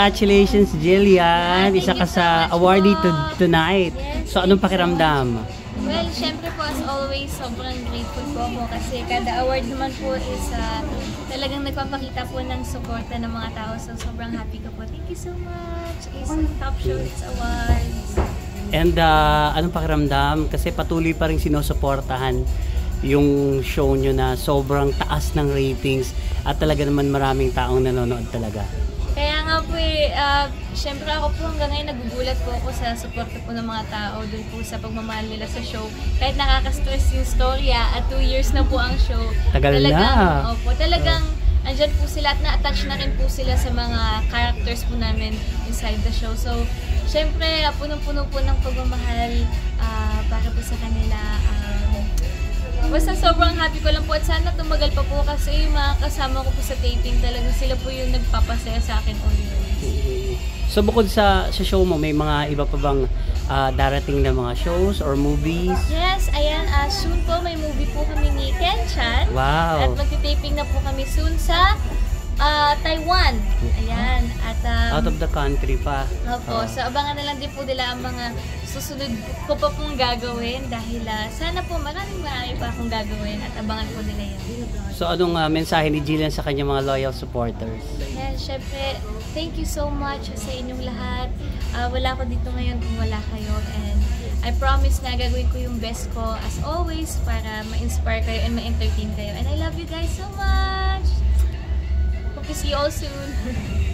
Congratulations, Jillian! Isa ka sa awardee tonight. Yes, So, anong pakiramdam? Well, syempre po as always, sobrang grateful po ako kasi kada award naman po is talagang nagpapakita po ng suporta ng mga tao. So, sobrang happy ko po. Thank you so much! Isang Top Showbiz Awards. And anong pakiramdam? Kasi patuloy pa rin sinusuportahan yung show nyo na sobrang taas ng ratings at talaga naman maraming taong nanonood talaga. Kaya nga po syempre ako po hanggang ngayon nagugulat po ako sa suporta po ng mga tao dun po sa pagmamahal nila sa show. Kahit nakaka-stress yung storya at 2 years na po ang show. Tagal talagang, na! Opo, talagang andyan po sila at na-attach na rin po sila sa mga characters po namin inside the show. So, syempre, punong-puno po ng pagmamahal para po sa kanila. Basta sobrang happy ko lang po at sana tumagal pa po kasi yung mga kasama ko po sa taping talagang sila po yung nagpapasaya sa akin always. So bukod sa show mo, may mga iba pa bang darating na mga shows or movies? Yes, ayan, soon po may movie po kami ni Ken Chan. Wow! At magti-taping na po kami soon sa Taiwan. Ayan. At, out of the country pa. Opo. So, abangan na lang din po nila ang mga susunod ko pa pong gagawin dahil sana po marami pa akong gagawin at abangan po nila yan. So, anong mensahe ni Jillian sa kanyang mga loyal supporters? Yan, syempre, thank you so much sa inyong lahat. Wala ko dito ngayon kung wala kayo and I promise na gagawin ko yung best ko as always para ma-inspire kayo and ma-entertain kayo. And I love you guys so much! Hope to see you all soon.